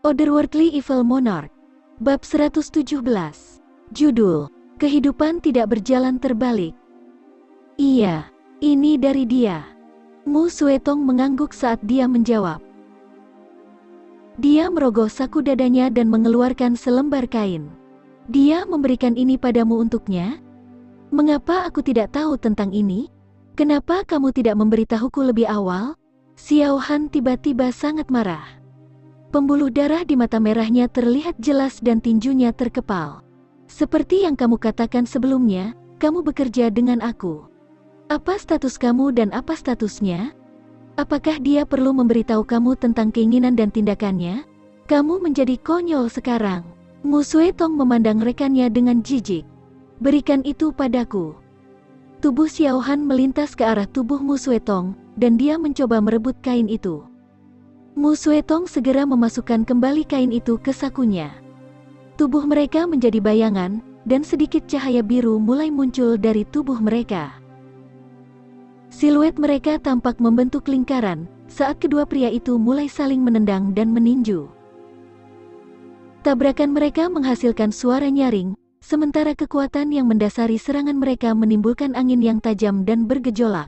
Otherworldly Evil Monarch. Bab 117. Judul, Kehidupan Tidak Berjalan Terbalik. Iya, ini dari dia. Mu Suetong mengangguk saat dia menjawab. Dia merogoh saku dadanya dan mengeluarkan selembar kain. Dia memberikan ini padamu untuknya? Mengapa aku tidak tahu tentang ini? Kenapa kamu tidak memberitahuku lebih awal? Xiao Han tiba-tiba sangat marah. Pembuluh darah di mata merahnya terlihat jelas dan tinjunya terkepal. Seperti yang kamu katakan sebelumnya, kamu bekerja dengan aku. Apa status kamu dan apa statusnya? Apakah dia perlu memberitahu kamu tentang keinginan dan tindakannya? Kamu menjadi konyol sekarang. Mu Suetong memandang rekannya dengan jijik. Berikan itu padaku. Tubuh Xiao Han melintas ke arah tubuh Mu Suetong, dan dia mencoba merebut kain itu. Mu Suetong segera memasukkan kembali kain itu ke sakunya. Tubuh mereka menjadi bayangan, dan sedikit cahaya biru mulai muncul dari tubuh mereka. Siluet mereka tampak membentuk lingkaran, saat kedua pria itu mulai saling menendang dan meninju. Tabrakan mereka menghasilkan suara nyaring, sementara kekuatan yang mendasari serangan mereka menimbulkan angin yang tajam dan bergejolak.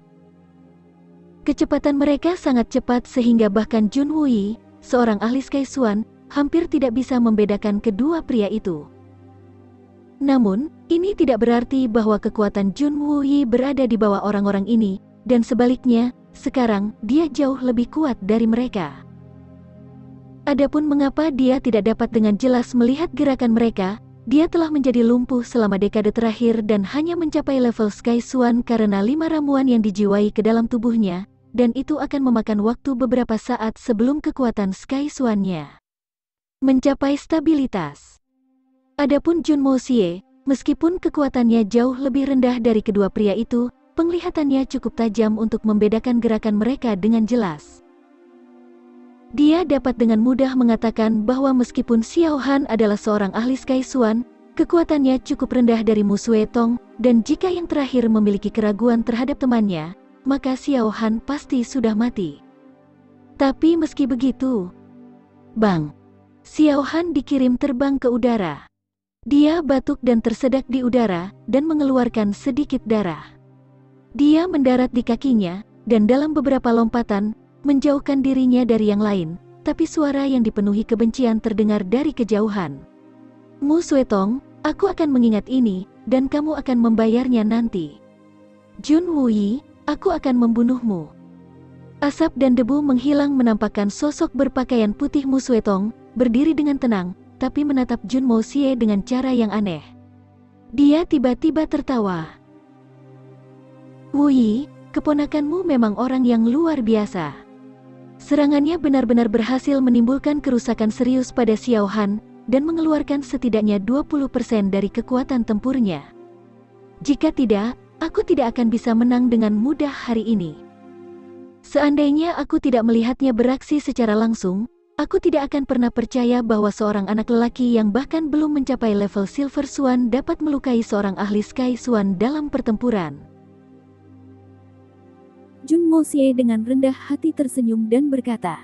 Kecepatan mereka sangat cepat sehingga bahkan Jun Wuyi, seorang ahli Sky Xuan, hampir tidak bisa membedakan kedua pria itu. Namun, ini tidak berarti bahwa kekuatan Jun Wuyi berada di bawah orang-orang ini, dan sebaliknya, sekarang dia jauh lebih kuat dari mereka. Adapun mengapa dia tidak dapat dengan jelas melihat gerakan mereka, dia telah menjadi lumpuh selama dekade terakhir dan hanya mencapai level Sky Xuan karena 5 ramuan yang dijiwai ke dalam tubuhnya, dan itu akan memakan waktu beberapa saat sebelum kekuatan Sky Xuan-nya mencapai stabilitas. Adapun Jun Mo Xie, meskipun kekuatannya jauh lebih rendah dari kedua pria itu, penglihatannya cukup tajam untuk membedakan gerakan mereka dengan jelas. Dia dapat dengan mudah mengatakan bahwa meskipun Xiao Han adalah seorang ahli Sky Xuan, kekuatannya cukup rendah dari Mu Suetong, dan jika yang terakhir memiliki keraguan terhadap temannya, maka Xiao Han pasti sudah mati. Tapi meski begitu, bang, Xiao Han dikirim terbang ke udara. Dia batuk dan tersedak di udara, dan mengeluarkan sedikit darah. Dia mendarat di kakinya, dan dalam beberapa lompatan, menjauhkan dirinya dari yang lain, tapi suara yang dipenuhi kebencian terdengar dari kejauhan. Mu Suetong, aku akan mengingat ini, dan kamu akan membayarnya nanti. Jun Wuyi, aku akan membunuhmu. Asap dan debu menghilang menampakkan sosok berpakaian putih Mu Suetong, berdiri dengan tenang, tapi menatap Jun Mo Xie dengan cara yang aneh. Dia tiba-tiba tertawa. Wuyi, keponakanmu memang orang yang luar biasa. Serangannya benar-benar berhasil menimbulkan kerusakan serius pada Xiao Han, dan mengeluarkan setidaknya 20% dari kekuatan tempurnya. Jika tidak, aku tidak akan bisa menang dengan mudah hari ini. Seandainya aku tidak melihatnya beraksi secara langsung, aku tidak akan pernah percaya bahwa seorang anak lelaki yang bahkan belum mencapai level Silver Xuan dapat melukai seorang ahli Sky Xuan dalam pertempuran. Jun Mo Xie dengan rendah hati tersenyum dan berkata,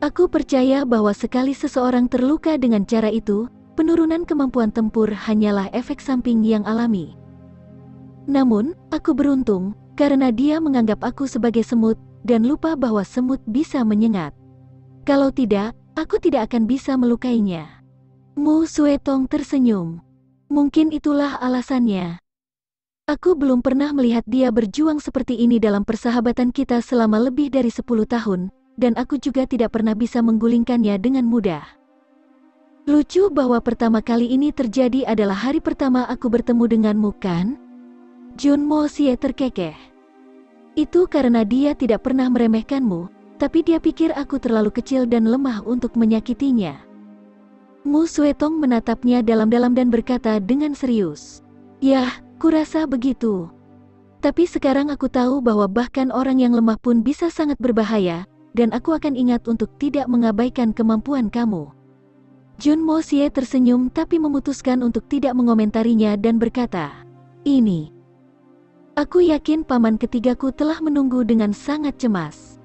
Aku percaya bahwa sekali seseorang terluka dengan cara itu, penurunan kemampuan tempur hanyalah efek samping yang alami. Namun, aku beruntung, karena dia menganggap aku sebagai semut, dan lupa bahwa semut bisa menyengat. Kalau tidak, aku tidak akan bisa melukainya. Mu Suetong tersenyum. Mungkin itulah alasannya. Aku belum pernah melihat dia berjuang seperti ini dalam persahabatan kita selama lebih dari 10 tahun, dan aku juga tidak pernah bisa menggulingkannya dengan mudah. Lucu bahwa pertama kali ini terjadi adalah hari pertama aku bertemu denganmu, kan? Jun Mo Xie terkekeh. Itu karena dia tidak pernah meremehkanmu, tapi dia pikir aku terlalu kecil dan lemah untuk menyakitinya. Mu Suetong menatapnya dalam-dalam dan berkata dengan serius, Yah, kurasa begitu. Tapi sekarang aku tahu bahwa bahkan orang yang lemah pun bisa sangat berbahaya, dan aku akan ingat untuk tidak mengabaikan kemampuan kamu. Jun Mo Xie tersenyum tapi memutuskan untuk tidak mengomentarinya dan berkata, Ini. Aku yakin paman ketigaku telah menunggu dengan sangat cemas.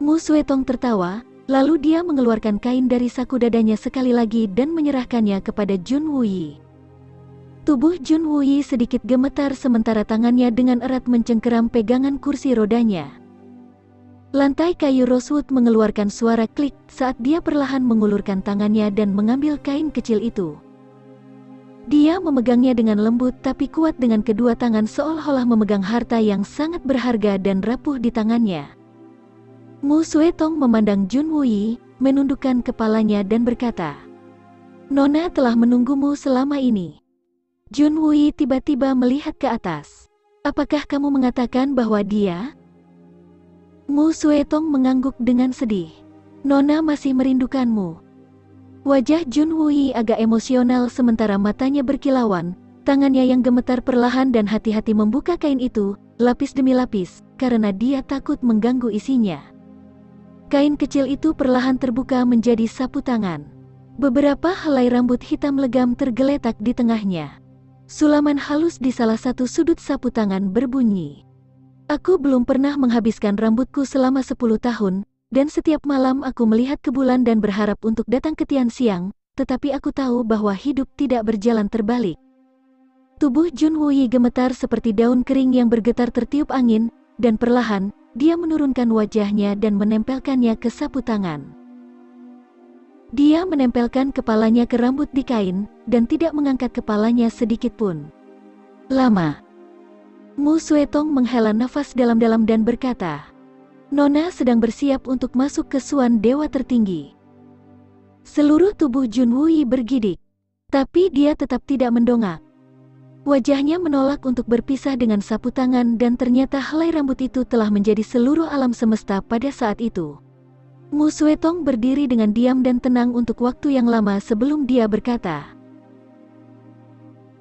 Mu Suetong tertawa, Lalu dia mengeluarkan kain dari saku dadanya sekali lagi dan menyerahkannya kepada Jun Wuyi. Tubuh Jun Wuyi sedikit gemetar sementara tangannya dengan erat mencengkeram pegangan kursi rodanya. Lantai kayu rosewood mengeluarkan suara klik saat dia perlahan mengulurkan tangannya dan mengambil kain kecil itu. Dia memegangnya dengan lembut tapi kuat dengan kedua tangan seolah-olah memegang harta yang sangat berharga dan rapuh di tangannya. Mu Suetong memandang Jun Wuyi, menundukkan kepalanya dan berkata, "Nona telah menunggumu selama ini." Jun Wuyi tiba-tiba melihat ke atas. "Apakah kamu mengatakan bahwa dia?" Mu Suetong mengangguk dengan sedih. "Nona masih merindukanmu." Wajah Jun Wuyi agak emosional sementara matanya berkilauan, tangannya yang gemetar perlahan dan hati-hati membuka kain itu, lapis demi lapis, karena dia takut mengganggu isinya. Kain kecil itu perlahan terbuka menjadi sapu tangan. Beberapa helai rambut hitam legam tergeletak di tengahnya. Sulaman halus di salah satu sudut sapu tangan berbunyi, "Aku belum pernah menghabiskan rambutku selama 10 tahun, dan setiap malam aku melihat ke bulan dan berharap untuk datang ke Tian Siang, tetapi aku tahu bahwa hidup tidak berjalan terbalik." Tubuh Jun Wuyi gemetar seperti daun kering yang bergetar tertiup angin, dan perlahan, dia menurunkan wajahnya dan menempelkannya ke sapu tangan. Dia menempelkan kepalanya ke rambut di kain, dan tidak mengangkat kepalanya sedikit pun. Lama. Mu Suetong menghela nafas dalam-dalam dan berkata, "Nona sedang bersiap untuk masuk ke Suan Dewa Tertinggi." Seluruh tubuh Jun Wuyi bergidik, tapi dia tetap tidak mendongak. Wajahnya menolak untuk berpisah dengan sapu tangan dan ternyata helai rambut itu telah menjadi seluruh alam semesta pada saat itu. Mu Suetong berdiri dengan diam dan tenang untuk waktu yang lama sebelum dia berkata,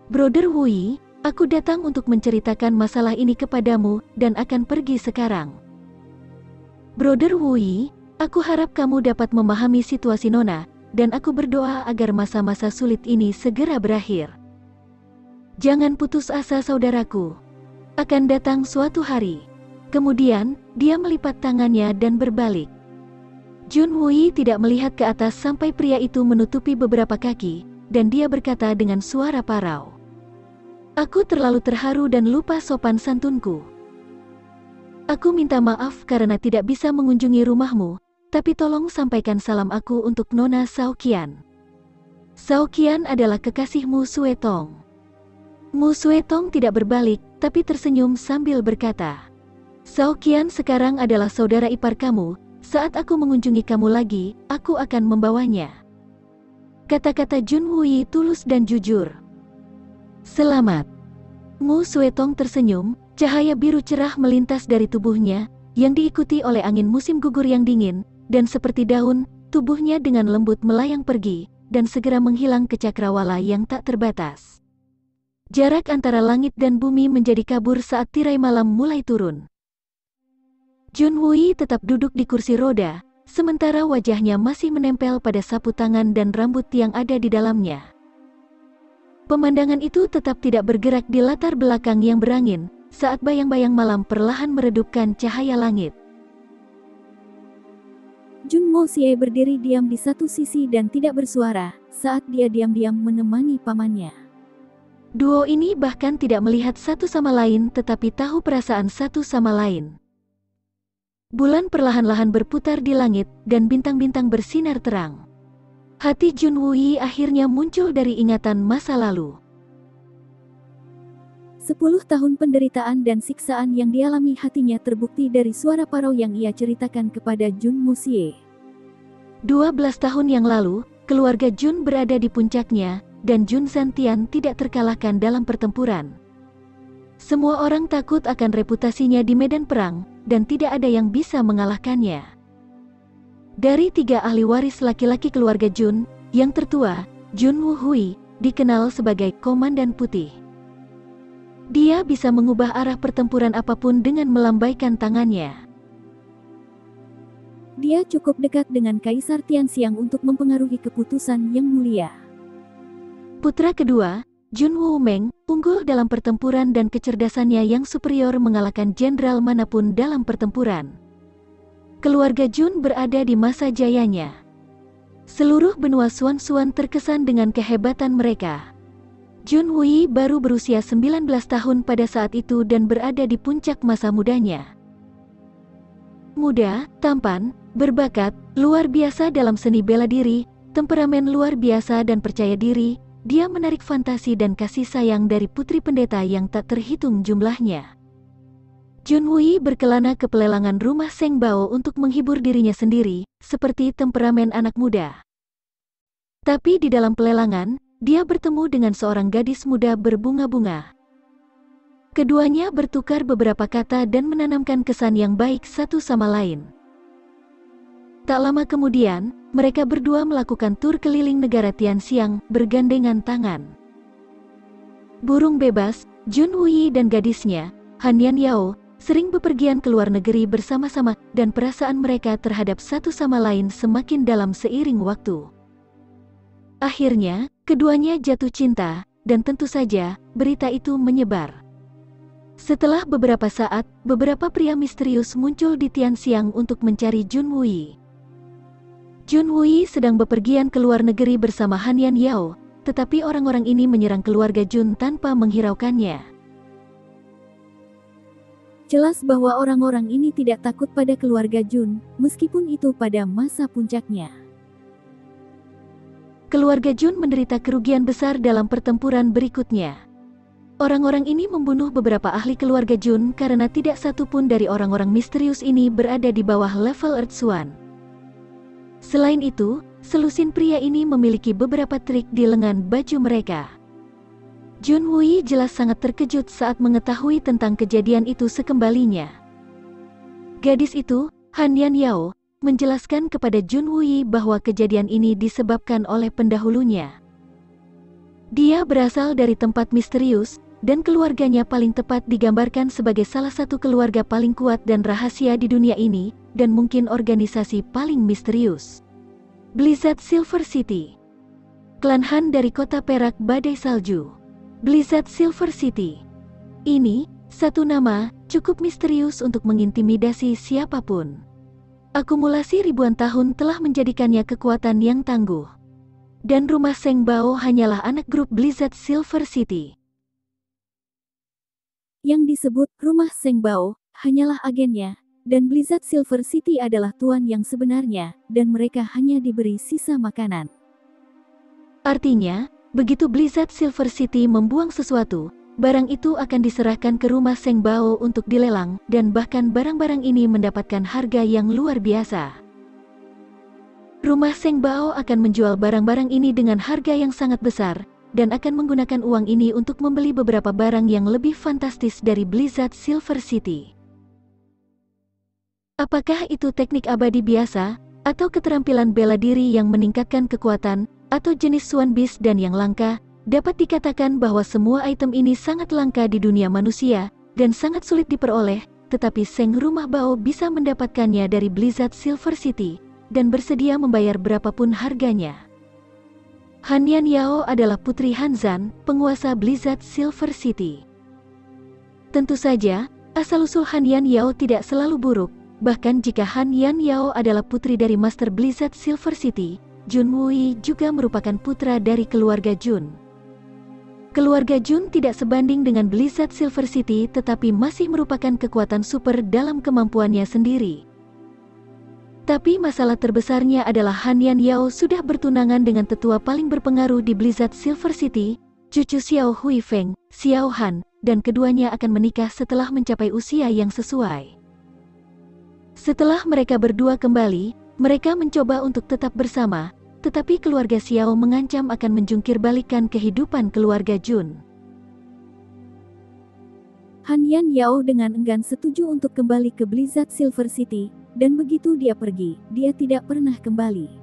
"Brother Wuyi, aku datang untuk menceritakan masalah ini kepadamu dan akan pergi sekarang." "Brother Wuyi, aku harap kamu dapat memahami situasi Nona, dan aku berdoa agar masa-masa sulit ini segera berakhir. Jangan putus asa saudaraku. Akan datang suatu hari." Kemudian, dia melipat tangannya dan berbalik. Jun Wuyi tidak melihat ke atas sampai pria itu menutupi beberapa kaki, dan dia berkata dengan suara parau, "Aku terlalu terharu dan lupa sopan santunku. Aku minta maaf karena tidak bisa mengunjungi rumahmu, tapi tolong sampaikan salam aku untuk Nona Sao Qian." Sao Qian adalah kekasihmu Suetong. Mu Suetong tidak berbalik, tapi tersenyum sambil berkata, "Sao Qian sekarang adalah saudara ipar kamu, saat aku mengunjungi kamu lagi, aku akan membawanya." Kata-kata Jun Wuyi tulus dan jujur. "Selamat." Mu Suetong tersenyum, cahaya biru cerah melintas dari tubuhnya, yang diikuti oleh angin musim gugur yang dingin, dan seperti daun, tubuhnya dengan lembut melayang pergi, dan segera menghilang ke cakrawala yang tak terbatas. Jarak antara langit dan bumi menjadi kabur saat tirai malam mulai turun. Jun Wuyi tetap duduk di kursi roda, sementara wajahnya masih menempel pada sapu tangan dan rambut yang ada di dalamnya. Pemandangan itu tetap tidak bergerak di latar belakang yang berangin, saat bayang-bayang malam perlahan meredupkan cahaya langit. Jun Mo Xie berdiri diam di satu sisi dan tidak bersuara, saat dia diam-diam menemani pamannya. Duo ini bahkan tidak melihat satu sama lain tetapi tahu perasaan satu sama lain. Bulan perlahan-lahan berputar di langit dan bintang-bintang bersinar terang. Hati Jun Wuyi akhirnya muncul dari ingatan masa lalu. 10 tahun penderitaan dan siksaan yang dialami hatinya terbukti dari suara parau yang ia ceritakan kepada Jun Mo Xie. 12 tahun yang lalu, keluarga Jun berada di puncaknya, dan Jun Zantian tidak terkalahkan dalam pertempuran. Semua orang takut akan reputasinya di medan perang, dan tidak ada yang bisa mengalahkannya. Dari 3 ahli waris laki-laki keluarga Jun, yang tertua, Jun Wu Hui, dikenal sebagai Komandan Putih. Dia bisa mengubah arah pertempuran apapun dengan melambaikan tangannya. Dia cukup dekat dengan Kaisar Tianxiang untuk mempengaruhi keputusan yang mulia. Putra kedua, Jun Wumeng, unggul dalam pertempuran dan kecerdasannya yang superior mengalahkan jenderal manapun dalam pertempuran. keluarga Jun berada di masa jayanya. Seluruh benua Xuan terkesan dengan kehebatan mereka. Jun Hui baru berusia 19 tahun pada saat itu dan berada di puncak masa mudanya. Muda, tampan, berbakat, luar biasa dalam seni bela diri, temperamen luar biasa dan percaya diri, dia menarik fantasi dan kasih sayang dari putri pendeta yang tak terhitung jumlahnya. Jun Hui berkelana ke pelelangan rumah Seng Bao untuk menghibur dirinya sendiri, seperti temperamen anak muda. Tapi di dalam pelelangan, dia bertemu dengan seorang gadis muda berbunga-bunga. Keduanya bertukar beberapa kata dan menanamkan kesan yang baik satu sama lain. Tak lama kemudian, mereka berdua melakukan tur keliling negara Tianxiang, bergandengan tangan. Burung bebas, Jun Hui dan gadisnya, Han Yan Yao, sering bepergian ke luar negeri bersama-sama, dan perasaan mereka terhadap satu sama lain semakin dalam seiring waktu. Akhirnya, keduanya jatuh cinta, dan tentu saja, berita itu menyebar. Setelah beberapa saat, beberapa pria misterius muncul di Tianxiang untuk mencari Jun Hui. Jun Hui sedang bepergian ke luar negeri bersama Han Yan Yao, tetapi orang-orang ini menyerang keluarga Jun tanpa menghiraukannya. Jelas bahwa orang-orang ini tidak takut pada keluarga Jun, meskipun itu pada masa puncaknya. Keluarga Jun menderita kerugian besar dalam pertempuran berikutnya. Orang-orang ini membunuh beberapa ahli keluarga Jun karena tidak satu pun dari orang-orang misterius ini berada di bawah level Earth Xuan. Selain itu, selusin pria ini memiliki beberapa trik di lengan baju mereka. Jun Hui jelas sangat terkejut saat mengetahui tentang kejadian itu sekembalinya. Gadis itu, Han Yan Yao, menjelaskan kepada Jun Hui bahwa kejadian ini disebabkan oleh pendahulunya. Dia berasal dari tempat misterius, dan keluarganya paling tepat digambarkan sebagai salah satu keluarga paling kuat dan rahasia di dunia ini, dan mungkin organisasi paling misterius. Blizzard Silver City. Klan Han dari kota perak badai salju. Blizzard Silver City. Ini, satu nama, cukup misterius untuk mengintimidasi siapapun. Akumulasi ribuan tahun telah menjadikannya kekuatan yang tangguh. Dan rumah Seng Bao hanyalah anak grup Blizzard Silver City. Yang disebut rumah Seng Bao hanyalah agennya, dan Blizzard Silver City adalah tuan yang sebenarnya, dan mereka hanya diberi sisa makanan. Artinya, begitu Blizzard Silver City membuang sesuatu, barang itu akan diserahkan ke rumah Seng Bao untuk dilelang, dan bahkan barang-barang ini mendapatkan harga yang luar biasa. Rumah Seng Bao akan menjual barang-barang ini dengan harga yang sangat besar, dan akan menggunakan uang ini untuk membeli beberapa barang yang lebih fantastis dari Blizzard Silver City. Apakah itu teknik abadi biasa, atau keterampilan bela diri yang meningkatkan kekuatan, atau jenis Swan Beast dan yang langka, dapat dikatakan bahwa semua item ini sangat langka di dunia manusia, dan sangat sulit diperoleh, tetapi Seng Rumah Bao bisa mendapatkannya dari Blizzard Silver City, dan bersedia membayar berapapun harganya. Han Yan Yao adalah putri Han Zan, penguasa Blizzard Silver City. Tentu saja, asal-usul Han Yan Yao tidak selalu buruk, bahkan jika Han Yan Yao adalah putri dari Master Blizzard Silver City, Jun Hui juga merupakan putra dari keluarga Jun. Keluarga Jun tidak sebanding dengan Blizzard Silver City tetapi masih merupakan kekuatan super dalam kemampuannya sendiri. Tapi masalah terbesarnya adalah Han Yan Yao sudah bertunangan dengan tetua paling berpengaruh di Blizzard Silver City, cucu Xiao Hui Feng, Xiao Han, dan keduanya akan menikah setelah mencapai usia yang sesuai. Setelah mereka berdua kembali, mereka mencoba untuk tetap bersama, tetapi keluarga Xiao mengancam akan menjungkir balikan kehidupan keluarga Jun. Han Yan Yao dengan enggan setuju untuk kembali ke Blizzard Silver City, dan begitu dia pergi, dia tidak pernah kembali.